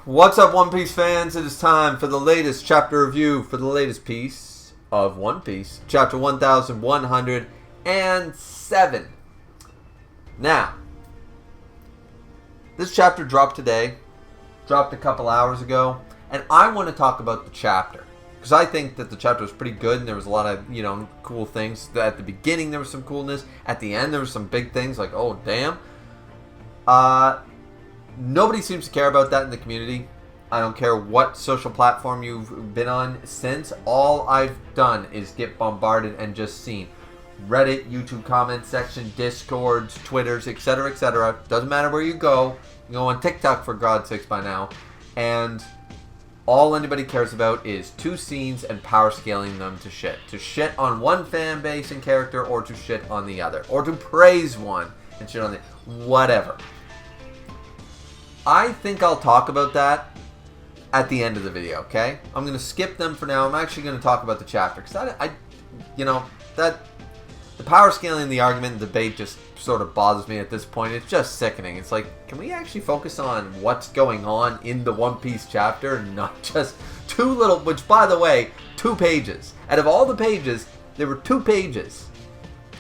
What's up, One Piece fans? It is time for the latest chapter review for the latest piece of One Piece, chapter 1107. Now, this chapter dropped today, dropped a couple hours ago, and I want to talk about the chapter because I think that the chapter was pretty good and there was a lot of, cool things. At the beginning there was some coolness, at the end there was some big things like, oh damn. Nobody seems to care about that in the community. I don't care what social platform you've been on since. All I've done is get bombarded and just seen Reddit, YouTube comment section, Discords, Twitters, etc., etc. Doesn't matter where you go. You go on TikTok for God's sakes by now. And all anybody cares about is two scenes and power scaling them to shit. To shit on one fan base and character, or to shit on the other. Or to praise one and shit on the whatever. I think I'll talk about that at the end of the video, okay? I'm going to skip them for now. I'm actually going to talk about the chapter. Because the power scaling, the argument, and debate just sort of bothers me at this point. It's just sickening. It's like, can we actually focus on what's going on in the One Piece chapter and not just two little, which by the way, 2 pages. Out of all the pages, there were 2 pages.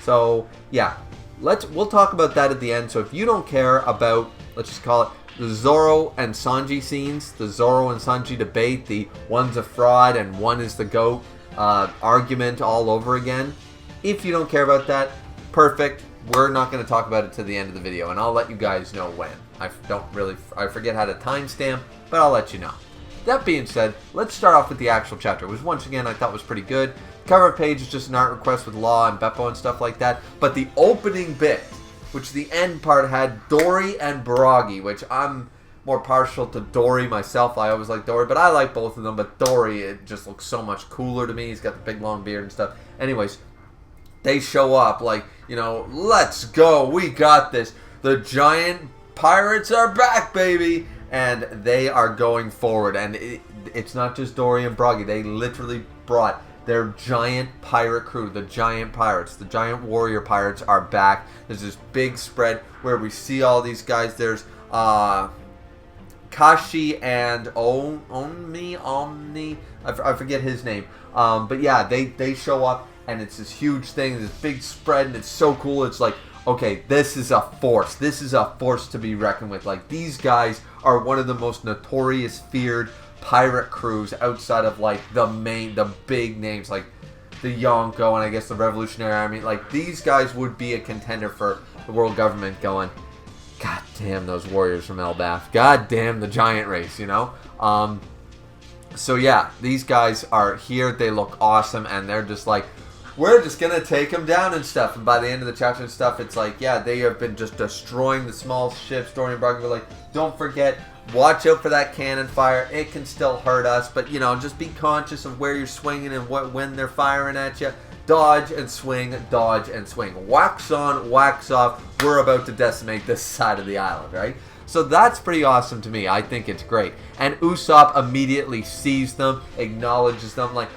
So, yeah. We'll talk about that at the end. So if you don't care about, let's just call it, the Zoro and Sanji scenes, the Zoro and Sanji debate, the one's a fraud and one is the GOAT argument all over again. If you don't care about that, perfect. We're not going to talk about it to the end of the video, and I'll let you guys know when. I forget how to timestamp, but I'll let you know. That being said, let's start off with the actual chapter, which once again I thought was pretty good. Cover page is just an art request with Law and Beppo and stuff like that, but the opening bit, which the end part had Dory and Baragi, which I'm more partial to Dory myself. I always like Dory, but I like both of them. But Dory, it just looks so much cooler to me. He's got the big long beard and stuff. Anyways, they show up like, let's go. We got this. The giant pirates are back, baby. And they are going forward. And it's not just Dory and Baragi. They literally brought their giant pirate crew, the giant pirates, the giant warrior pirates are back. There's this big spread where we see all these guys. There's Kashi and Omni. I forget his name. But yeah, they show up and it's this huge thing, this big spread, and it's so cool. It's like, okay, this is a force. This is a force to be reckoned with. Like, these guys are one of the most notorious, feared pirate crews outside of like the big names like the Yonko and I guess the Revolutionary Army. Like, these guys would be a contender for the world government going, God damn those warriors from Elbaf. God damn the giant race, So yeah, these guys are here. They look awesome and they're just like, we're just going to take them down and stuff. And by the end of the chapter and stuff, it's like, yeah, they have been just destroying the small ships. Dory and Bargain were like, don't forget, watch out for that cannon fire. It can still hurt us. But, just be conscious of where you're swinging and when they're firing at you. Dodge and swing, dodge and swing. Wax on, wax off. We're about to decimate this side of the island, right? So that's pretty awesome to me. I think it's great. And Usopp immediately sees them, acknowledges them like,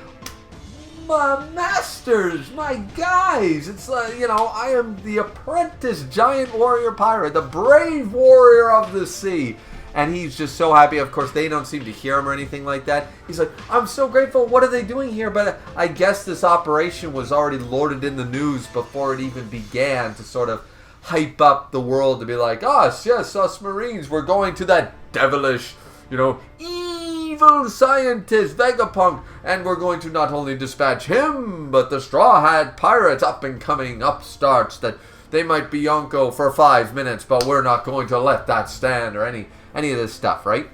my masters, my guys. It's like, I am the apprentice giant warrior pirate, the brave warrior of the sea. And he's just so happy. Of course, they don't seem to hear him or anything like that. He's like, I'm so grateful. What are they doing here? But I guess this operation was already lorded in the news before it even began to sort of hype up the world to be like, yes, us Marines, we're going to that devilish, evil scientist Vegapunk, and we're going to not only dispatch him, but the Straw Hat Pirates, up and coming upstarts that they might be Yonko for 5 minutes, but we're not going to let that stand, or any of this stuff, right?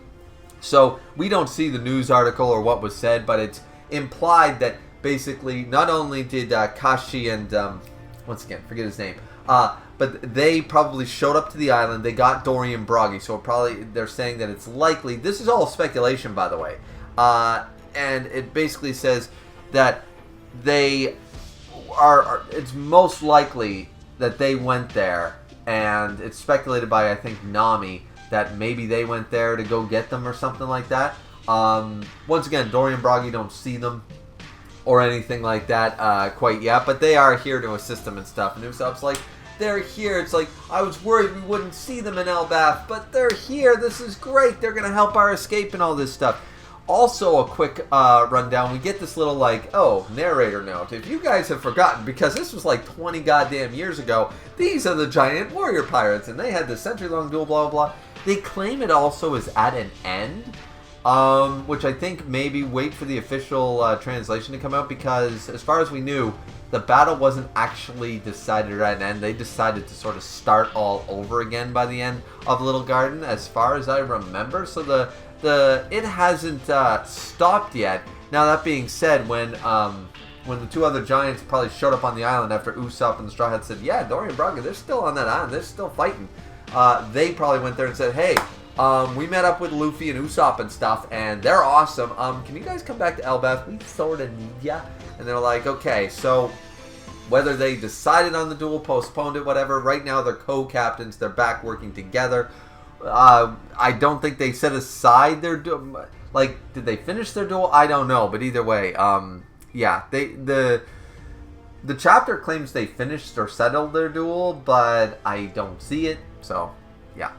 So we don't see the news article or what was said, but it's implied that basically not only did Kashi and once again, forget his name, but they probably showed up to the island. They got Dory and Baragi, so they're saying that it's likely. This is all speculation, by the way, and it basically says that they are. It's most likely that they went there, and it's speculated by I think Nami that maybe they went there to go get them or something like that. Once again, Dory and Baragi don't see them or anything like that quite yet, but they are here to assist them and stuff. And Usopp's like, they're here. It's like, I was worried we wouldn't see them in Elbaf, but they're here. This is great. They're going to help our escape and all this stuff. Also, a quick rundown. We get this little, like, narrator note. If you guys have forgotten, because this was like 20 goddamn years ago, these are the giant warrior pirates, and they had this century-long duel, blah, blah, blah. They claim it also is at an end, which I think maybe wait for the official translation to come out, because as far as we knew, the battle wasn't actually decided at an end. They decided to sort of start all over again by the end of Little Garden, as far as I remember. So it hasn't stopped yet. Now, that being said, when the two other giants probably showed up on the island after Usopp and the Straw Hats said, yeah, Dory and Braga, they're still on that island, they're still fighting. They probably went there and said, hey, we met up with Luffy and Usopp and stuff, and they're awesome. Can you guys come back to Elbaf? We sort of need ya. And they're like, okay, so whether they decided on the duel, postponed it, whatever, right now they're co-captains, they're back working together. I don't think they set aside their duel. Like, did they finish their duel? I don't know, but either way, yeah, the chapter claims they finished or settled their duel, but I don't see it, so, yeah.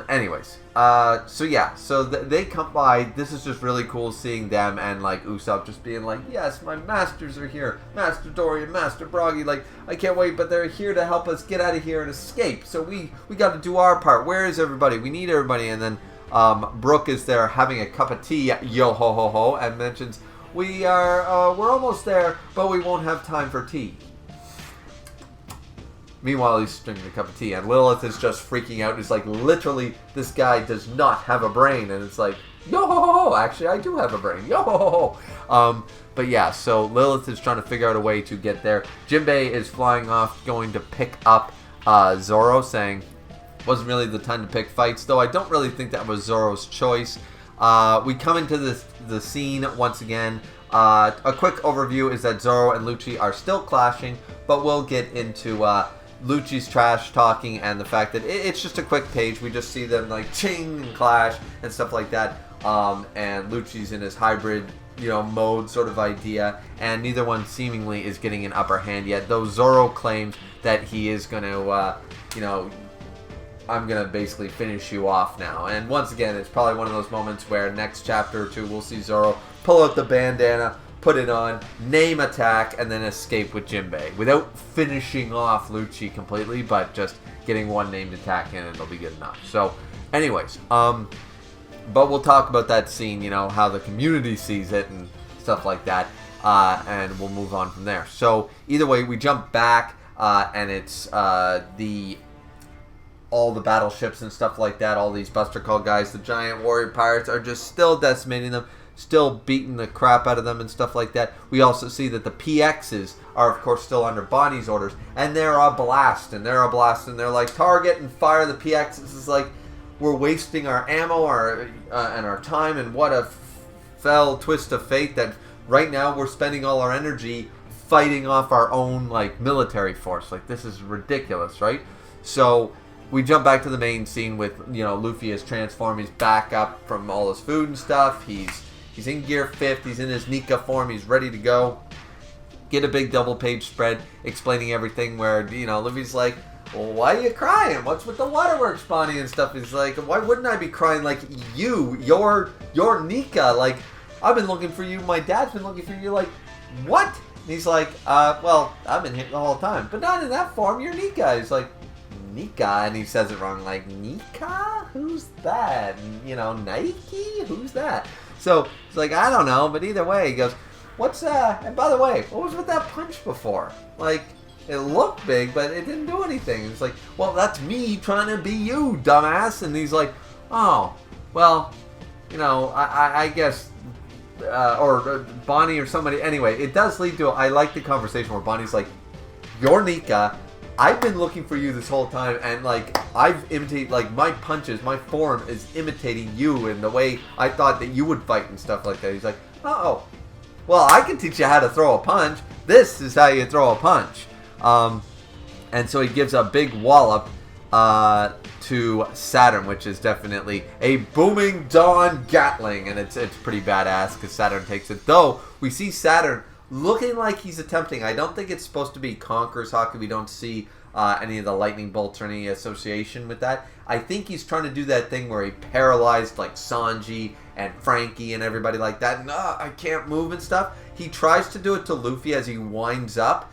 Anyways, so yeah, so they come by. This is just really cool seeing them and, like, Usopp just being like, yes, my masters are here, Master Dory and Master Broggy, like, I can't wait, but they're here to help us get out of here and escape, so we got to do our part. Where is everybody? We need everybody. And then, Brooke is there having a cup of tea, yo ho ho ho, and mentions, we're almost there, but we won't have time for tea. Meanwhile, he's drinking a cup of tea, and Lilith is just freaking out. It's like, literally, this guy does not have a brain, and it's like, yo ho ho ho, actually, I do have a brain, yo ho ho ho. But yeah, so Lilith is trying to figure out a way to get there. Jinbei is flying off, going to pick up Zoro, saying, wasn't really the time to pick fights, though I don't really think that was Zoro's choice. We come into the scene once again. A quick overview is that Zoro and Lucci are still clashing, but we'll get into Lucci's trash talking and the fact that it's just a quick page. We just see them like ching and clash and stuff like that. And Lucci's in his hybrid, mode sort of idea, and neither one seemingly is getting an upper hand yet. Though Zoro claims that he is going to, I'm going to basically finish you off now. And once again, it's probably one of those moments where next chapter or two we'll see Zoro pull out the bandana, put it on, name attack, and then escape with Jinbei. Without finishing off Lucci completely, but just getting one named attack in, it'll be good enough. So, anyways, but we'll talk about that scene, how the community sees it and stuff like that, and we'll move on from there. So, either way, we jump back, and it's all the battleships and stuff like that, all these Buster Call guys, the giant warrior pirates are just still decimating them, still beating the crap out of them and stuff like that. We also see that the PXs are, of course, still under Bonnie's orders, and they're a blast, and they're like, target and fire the PXs. It's like, we're wasting our ammo and our time, and what a fell twist of fate that right now we're spending all our energy fighting off our own, like, military force. Like, this is ridiculous, right? So we jump back to the main scene with, Luffy is transformed. He's back up from all his food and stuff. He's in gear 5th. He's in his Nika form. He's ready to go. Get a big double page spread explaining everything where, Luffy's like, well, why are you crying? What's with the waterworks, Bonnie, and stuff? He's like, why wouldn't I be crying? Like, you're Nika. Like, I've been looking for you. My dad's been looking for you. Like, what? And he's like, well, I've been here the whole time. But not in that form. You're Nika. He's like, Nika? And he says it wrong. Like, Nika? Who's that? And, Nike? Who's that? So, it's like, I don't know. But either way, he goes, and by the way, what was with that punch before? Like, it looked big, but it didn't do anything. It's like, well, that's me trying to be you, dumbass. And he's like, oh, well, I guess, or Bonnie or somebody. Anyway, it does lead to, I like the conversation where Bonnie's like, you're Nika. I've been looking for you this whole time, and, like, I've imitated, like, my punches, my form is imitating you in the way I thought that you would fight and stuff like that. He's like, oh, well, I can teach you how to throw a punch. This is how you throw a punch. And so he gives a big wallop, to Saturn, which is definitely a booming Dawn Gatling, and it's pretty badass because Saturn takes it. Though we see Saturn looking like he's attempting. I don't think it's supposed to be Conqueror's Hockey. We don't see any of the lightning bolts or any association with that. I think he's trying to do that thing where he paralyzed like Sanji and Frankie and everybody like that. And I can't move and stuff. He tries to do it to Luffy as he winds up.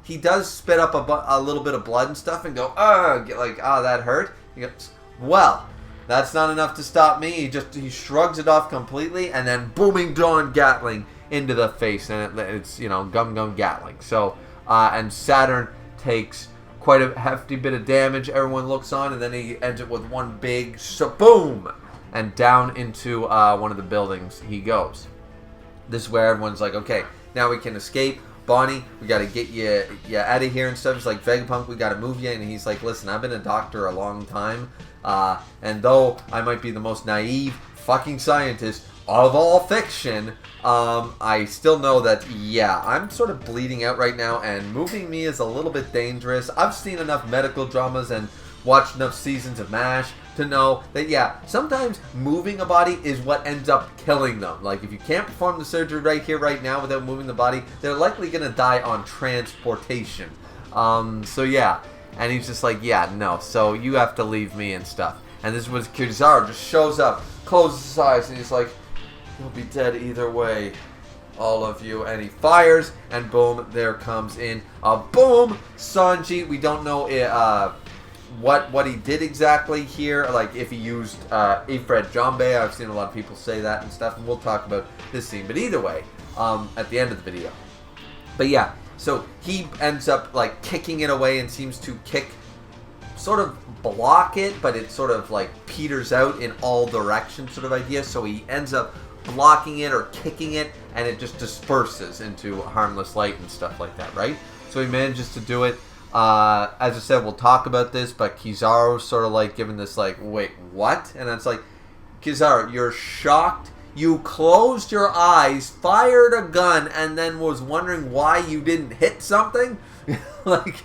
He does spit up a little bit of blood and stuff and go, that hurt. He goes, well, that's not enough to stop me. He shrugs it off completely, and then booming Dawn Gatling into the face, and it's Gum Gatling. So and Saturn takes quite a hefty bit of damage. Everyone looks on, and then he ends it with one big boom, and down into one of the buildings he goes. This is where everyone's like, okay, now we can escape. Bonnie, we got to get you out of here and stuff. He's like, Vegapunk, we got to move you. And he's like, listen, I've been a doctor a long time. And though I might be the most naive fucking scientist of all fiction, I still know that, I'm sort of bleeding out right now. And moving me is a little bit dangerous. I've seen enough medical dramas and watched enough seasons of MASH to know that, sometimes moving a body is what ends up killing them. Like, if you can't perform the surgery right here, right now, without moving the body, they're likely going to die on transportation. And he's just like, no, so you have to leave me and stuff. And this was Kizaru just shows up, closes his eyes, and he's like, you'll be dead either way, all of you. And he fires, and boom, there comes in a boom, Sanji. We don't know what he did exactly here, like if he used Ifrit Jambe. I've seen a lot of people say that and stuff, and we'll talk about this scene. But either way, at the end of the video. But so he ends up like kicking it away and seems to sort of block it, but it sort of like peters out in all directions sort of idea. So he ends up blocking it or kicking it, and it just disperses into harmless light and stuff like that, right? So he manages to do it. As I said, we'll talk about this, but Kizaru's sort of like giving this like, wait, what? And it's like, Kizaru, you're shocked. You closed your eyes, fired a gun, and then was wondering why you didn't hit something? Like,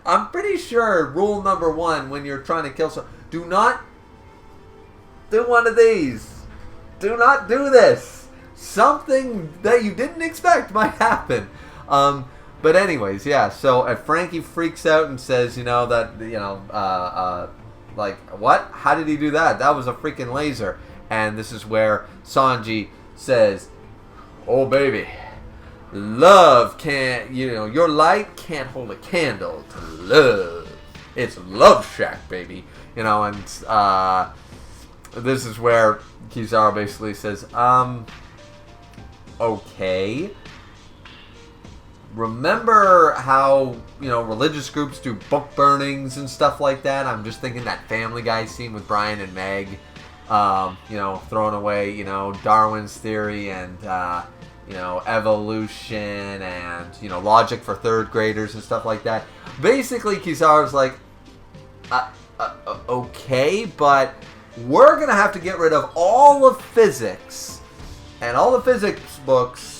I'm pretty sure rule number 1 when you're trying to kill someone, do not do one of these. Do not do this. Something that you didn't expect might happen. But anyways, so Frankie freaks out and says, like, what? How did he do that? That was a freaking laser. And this is where Sanji says, oh, baby, love can't, your light can't hold a candle to love. It's Love Shack, baby. And this is where Kizaru basically says, okay. Remember how, religious groups do book burnings and stuff like that? I'm just thinking that Family Guy scene with Brian and Meg, throwing away, Darwin's theory and, evolution and, logic for third graders and stuff like that. Basically, Kizaru's like, okay, but we're going to have to get rid of all of physics and all the physics books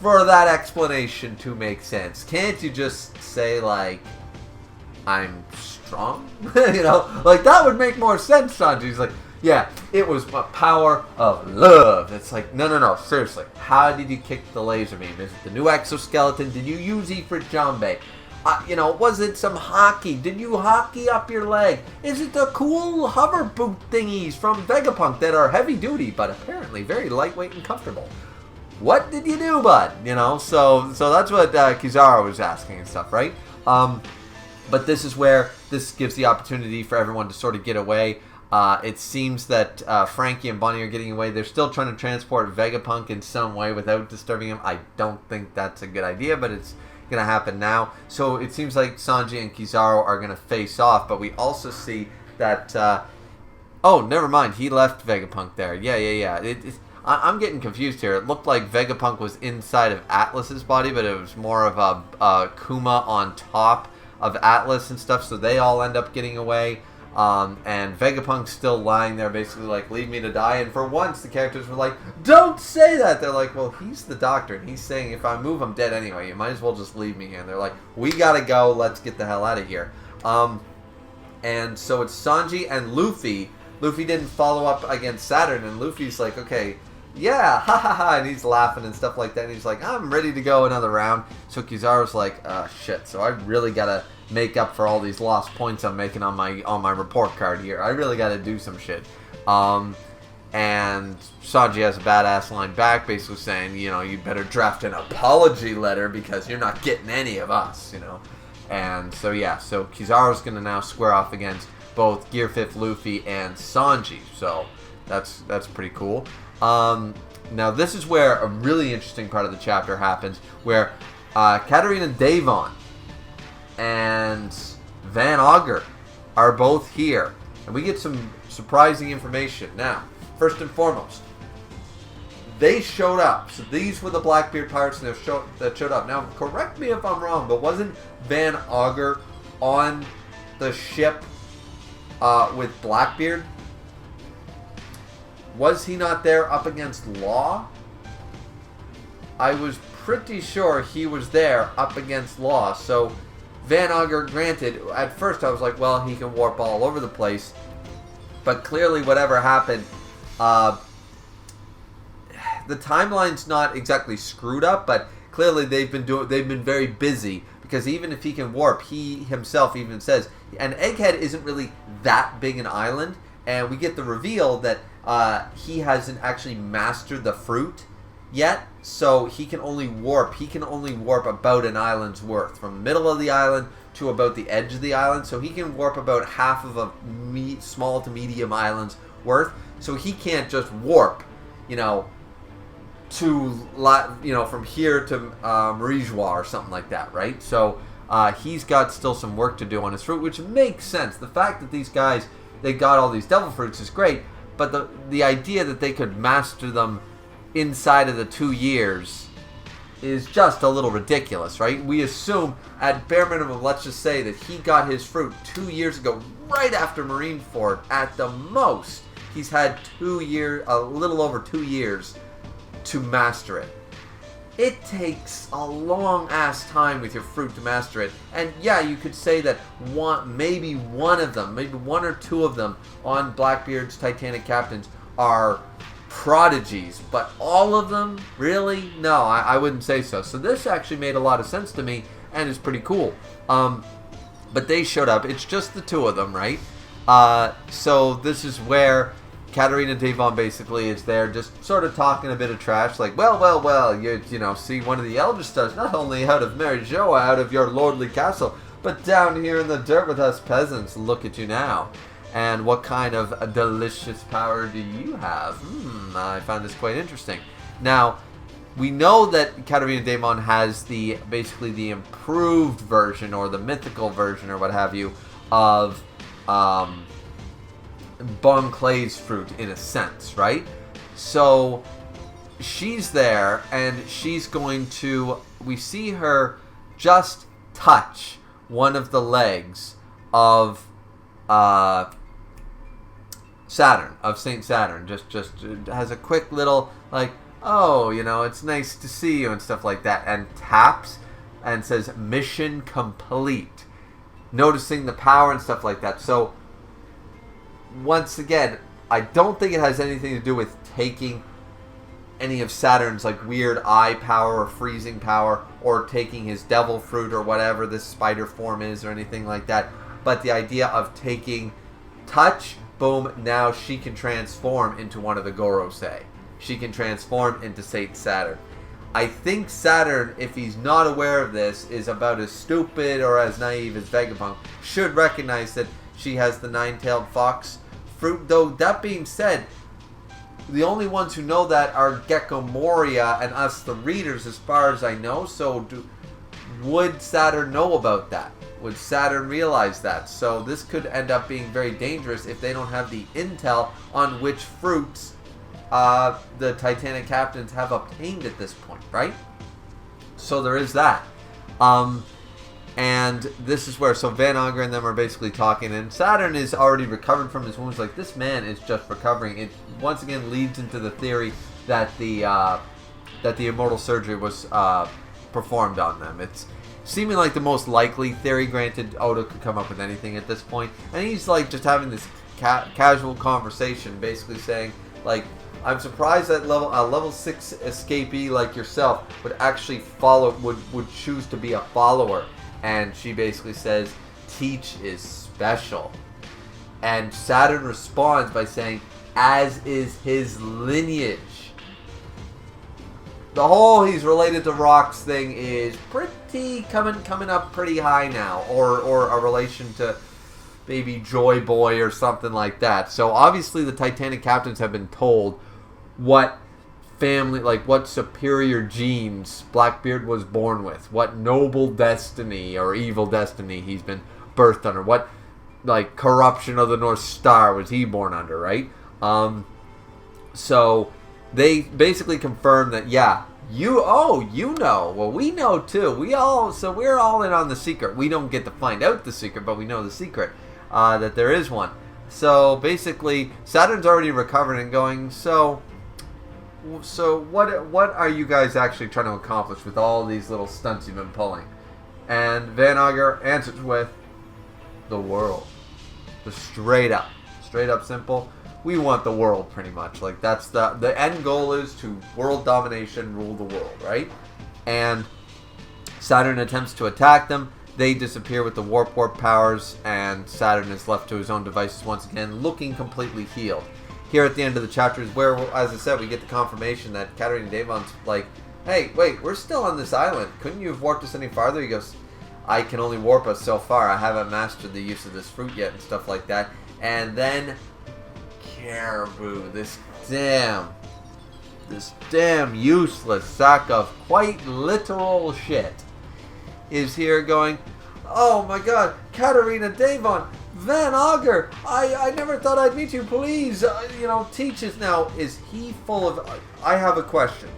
for that explanation to make sense. Can't you just say, like, I'm strong? Like, that would make more sense, Sanji's like, it was a power of love. It's like, no, seriously. How did you kick the laser beam? Is it the new exoskeleton? Did you use Ifrit Jambe? Was it some hockey? Did you hockey up your leg? Is it the cool hover boot thingies from Vegapunk that are heavy duty, but apparently very lightweight and comfortable? What did you do, bud? So that's what Kizaru was asking and stuff, right? But this is where this gives the opportunity for everyone to sort of get away. It seems that Frankie and Bonnie are getting away. They're still trying to transport Vegapunk in some way without disturbing him. I don't think that's a good idea, but it's going to happen now. So it seems like Sanji and Kizaru are going to face off, but we also see that... oh, never mind. He left Vegapunk there. Yeah. I'm getting confused here. It looked like Vegapunk was inside of Atlas's body, but it was more of a Kuma on top of Atlas and stuff, so they all end up getting away. And Vegapunk's still lying there basically like, leave me to die. And for once, the characters were like, don't say that. They're like, well, he's the doctor, and he's saying if I move, I'm dead anyway. You might as well just leave me here. And they're like, we gotta go. Let's get the hell out of here. And so it's Sanji and Luffy. Luffy didn't follow up against Saturn, and Luffy's like, okay, yeah, ha ha ha, and he's laughing and stuff like that, and he's like, I'm ready to go another round. So Kizaru's like, shit, so I really gotta make up for all these lost points I'm making on my report card here. I really gotta do some shit. And Sanji has a badass line back, basically saying, you know, you better draft an apology letter because you're not getting any of us, you know. And so yeah, so Kizaru's gonna now square off against both Gear 5th Luffy and Sanji. So that's pretty cool. Now this is where a really interesting part of the chapter happens, where Katarina Devon and Van Augur are both here, and we get some surprising information. Now, first and foremost, they showed up. So these were the Blackbeard pirates that showed up. Now, correct me if I'm wrong, but wasn't Van Augur on the ship with Blackbeard? Was he not there up against Law? I was pretty sure he was there up against Law. So Van Augur, granted, at first I was like, well, he can warp all over the place. But clearly whatever happened, the timeline's not exactly screwed up, but clearly they've been very busy, because even if he can warp, he himself even says, and Egghead isn't really that big an island, and we get the reveal that he hasn't actually mastered the fruit yet, so he can only warp about an island's worth, from the middle of the island to about the edge of the island. So he can warp about half of a small to medium island's worth. So he can't just warp, you know, from here to Marijois or something like that, right? So he's got still some work to do on his fruit, which makes sense. The fact that these guys, they got all these devil fruits is great, but the idea that they could master them inside of the 2 years is just a little ridiculous, right? We assume, at bare minimum, let's just say that he got his fruit 2 years ago, right after Marineford, at the most. He's had a little over 2 years to master it. It takes a long ass time with your fruit to master it. And yeah, you could say that maybe one or two of them on Blackbeard's Titanic captains are prodigies, but all of them? Really? No, I wouldn't say so. So this actually made a lot of sense to me and is pretty cool. But they showed up. It's just the two of them, right? So this is where Katarina Devon basically is there, just sort of talking a bit of trash, like, well, you know, see, one of the elder stars, not only out of Marijois, out of your lordly castle, but down here in the dirt with us peasants. Look at you now. And what kind of a delicious power do you have? I find this quite interesting. Now, we know that Katarina Devon has basically the improved version, or the mythical version, or what have you, of Bon Clay's fruit, in a sense, right? So she's there, and she's going to, we see her just touch one of the legs of Saturn, of Saint Saturn. Just has a quick little, like, oh, you know, it's nice to see you and stuff like that, and taps and says mission complete, noticing the power and stuff like that. So once again, I don't think it has anything to do with taking any of Saturn's like weird eye power or freezing power, or taking his devil fruit or whatever this spider form is, or anything like that. But the idea of taking touch, boom, now she can transform into one of the Gorosei. She can transform into Saint Saturn. I think Saturn, if he's not aware of this, is about as stupid or as naive as Vegapunk. Should recognize that she has the nine-tailed fox fruit. Though, that being said, the only ones who know that are Gecko Moria and us, the readers, as far as I know. So, would Saturn know about that? Would Saturn realize that? So this could end up being very dangerous if they don't have the intel on which fruits the Titanic captains have obtained at this point, right? So there is that. And this is where, so Van Augur and them are basically talking, and Saturn is already recovered from his wounds. Like, this man is just recovering. It once again leads into the theory that the immortal surgery was performed on them. seeming like the most likely theory. Granted, Oda could come up with anything at this point, and he's like just having this casual conversation, basically saying like, I'm surprised that a level 6 escapee like yourself would actually would choose to be a follower. And she basically says, Teach is special. And Saturn responds by saying, as is his lineage. The whole he's related to rocks thing is pretty coming up pretty high now, or a relation to maybe Joy Boy or something like that. So obviously the Titanic captains have been told what family, like what superior genes Blackbeard was born with, what noble destiny or evil destiny he's been birthed under, what like corruption of the North Star was he born under, right? So they basically confirm that you know, well we know too. We're all in on the secret. We don't get to find out the secret, but we know the secret that there is one. So basically Saturn's already recovered and going, so what are you guys actually trying to accomplish with all these little stunts you've been pulling? And Van Auger answers with the world. Just straight up simple. We want the world, pretty much. Like that's the end goal is to world domination, rule the world, right? And Saturn attempts to attack them. They disappear with the warp powers, and Saturn is left to his own devices once again, looking completely healed. Here at the end of the chapter is where, as I said, we get the confirmation that Katarina Devon's like, hey, wait, we're still on this island. Couldn't you have warped us any farther? He goes, I can only warp us so far. I haven't mastered the use of this fruit yet and stuff like that. And then Caribou, this damn useless sack of quite literal shit, is here going, oh my god, Katarina Devon, Van Auger, I never thought I'd meet you, please, teach us. Now, is he full of, I have a question.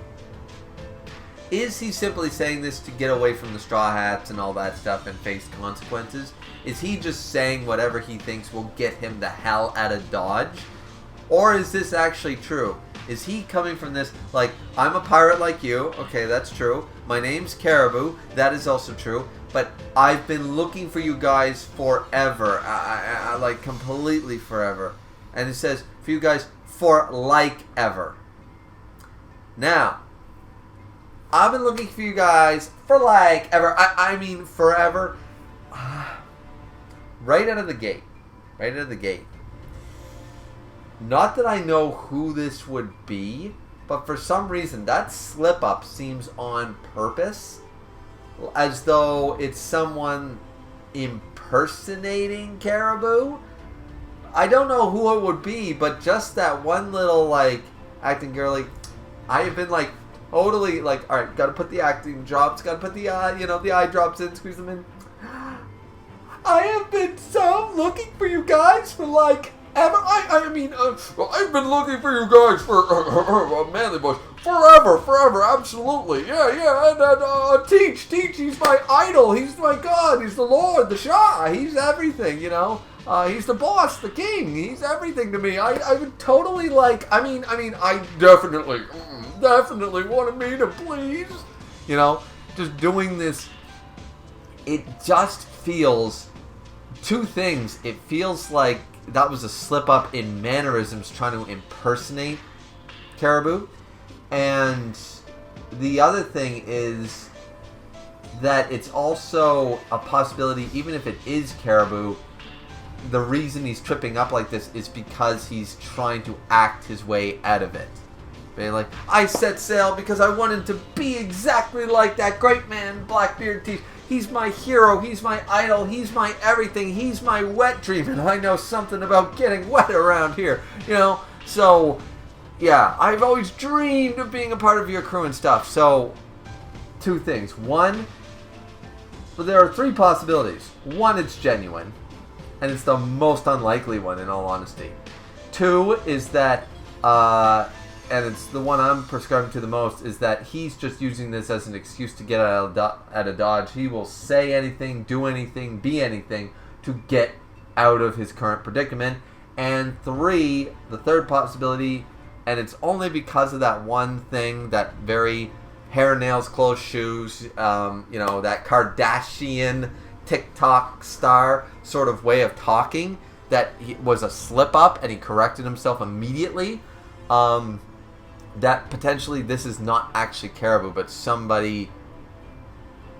Is he simply saying this to get away from the Straw Hats and all that stuff and face consequences? Is he just saying whatever he thinks will get him the hell out of Dodge? Or is this actually true? Is he coming from this, like, I'm a pirate like you, okay, that's true. My name's Caribou, that is also true. But I've been looking for you guys forever, I like completely forever. And it says, for you guys, for like ever. Now, I've been looking for you guys for like ever. I mean forever. Right out of the gate. Not that I know who this would be, but for some reason that slip up seems on purpose. As though it's someone impersonating Caribou. I don't know who it would be, but just that one little like acting girly. I have been like totally like, alright, gotta put the acting drops, gotta put the the eye drops in, squeeze them in. I have been so looking for you guys for like ever. I've been looking for you guys for manly boys forever, absolutely, yeah. And Teach, he's my idol, he's my god, he's the Lord, the Shah, he's everything, he's the boss, the king, he's everything to me. I would totally like. I definitely wanted me to please, just doing this. It just feels two things. It feels like that was a slip up in mannerisms trying to impersonate Caribou. And the other thing is that it's also a possibility, even if it is Caribou, the reason he's tripping up like this is because he's trying to act his way out of it. Being like, I set sail because I wanted to be exactly like that great man, Blackbeard Teeth. He's my hero, he's my idol, he's my everything, he's my wet dream, and I know something about getting wet around here, So, yeah, I've always dreamed of being a part of your crew and stuff. So, two things. One, there are three possibilities. One, it's genuine, and it's the most unlikely one, in all honesty. Two is that, and it's the one I'm prescribing to the most, is that he's just using this as an excuse to get out of Dodge. He will say anything, do anything, be anything to get out of his current predicament. And three, the third possibility, and it's only because of that one thing, that very hair, nails, clothes, shoes, you know, that Kardashian TikTok star sort of way of talking that was a slip up and he corrected himself immediately. That potentially this is not actually Caribou, but somebody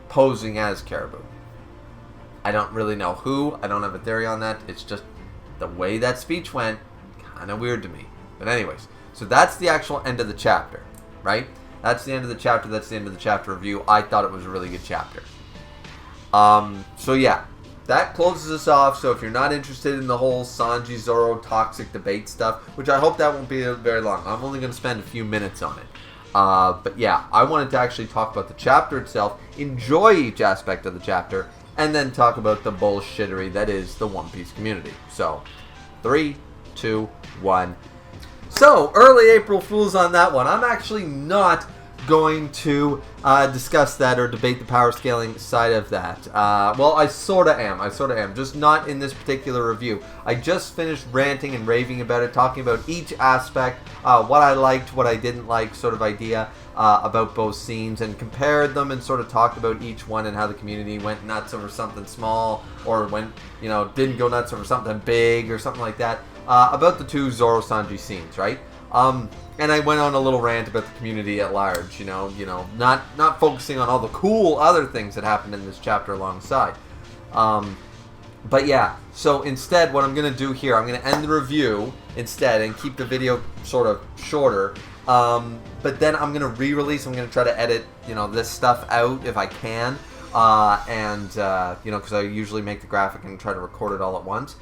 posing as Caribou. I don't really know who. I don't have a theory on that. It's just the way that speech went, kind of weird to me. But anyways, so that's the actual end of the chapter, right? That's the end of the chapter. That's the end of the chapter review. I thought it was a really good chapter. So yeah, that closes us off. So if you're not interested in the whole Sanji Zoro toxic debate stuff, which I hope that won't be very long. I'm only going to spend a few minutes on it. But yeah, I wanted to actually talk about the chapter itself, enjoy each aspect of the chapter, and then talk about the bullshittery that is the One Piece community. So, 3, 2, 1. So, early April Fools on that one. I'm actually not going to discuss that or debate the power scaling side of that. Well, I sort of am. Just not in this particular review. I just finished ranting and raving about it, talking about each aspect, what I liked, what I didn't like, sort of idea about both scenes, and compared them and sort of talked about each one and how the community went nuts over something small or went, you know, didn't go nuts over something big or something like that. About the two Zoro Sanji scenes, right? And I went on a little rant about the community at large, you know, not focusing on all the cool other things that happened in this chapter alongside. But yeah, so instead what I'm going to do here, I'm going to end the review instead and keep the video sort of shorter. But then I'm going to re-release, I'm going to try to edit, you know, this stuff out if I can. You know, because I usually make the graphic and try to record it all at once.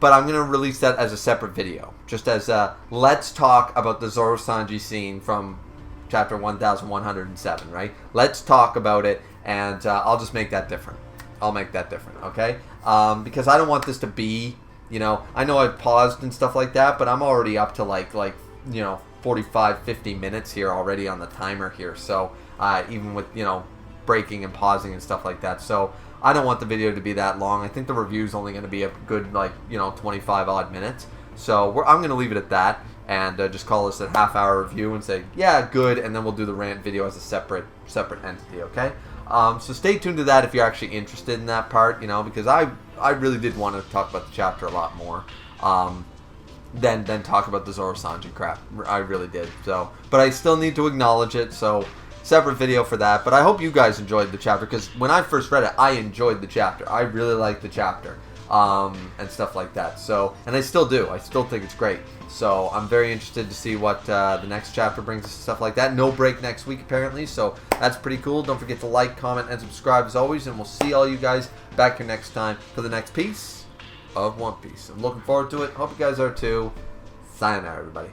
But I'm going to release that as a separate video. Just as a, let's talk about the Zoro Sanji scene from chapter 1107, right? Let's talk about it, and I'll just make that different. I'll make that different, okay? Because I don't want this to be, you know, I know I've paused and stuff like that, but I'm already up to like you know, 45, 50 minutes here already on the timer here. So, even with, you know, breaking and pausing and stuff like that. So, I don't want the video to be that long. I think the review is only going to be a good, like, you know, 25 odd minutes. So I'm going to leave it at that and just call this a half-hour review and say, yeah, good, and then we'll do the rant video as a separate entity, okay? So stay tuned to that if you're actually interested in that part, you know, because I really did want to talk about the chapter a lot more than talk about the Zoro Sanji crap. I really did. So, but I still need to acknowledge it, so separate video for that. But I hope you guys enjoyed the chapter, because when I first read it, I enjoyed the chapter. I really liked the chapter and stuff like that. So, and I still do. I still think it's great. So I'm very interested to see what the next chapter brings us, stuff like that. No break next week apparently, so that's pretty cool. Don't forget to like, comment, and subscribe as always, and we'll see all you guys back here next time for the next piece of One Piece. I'm looking forward to it. Hope you guys are too. Sayonara, everybody.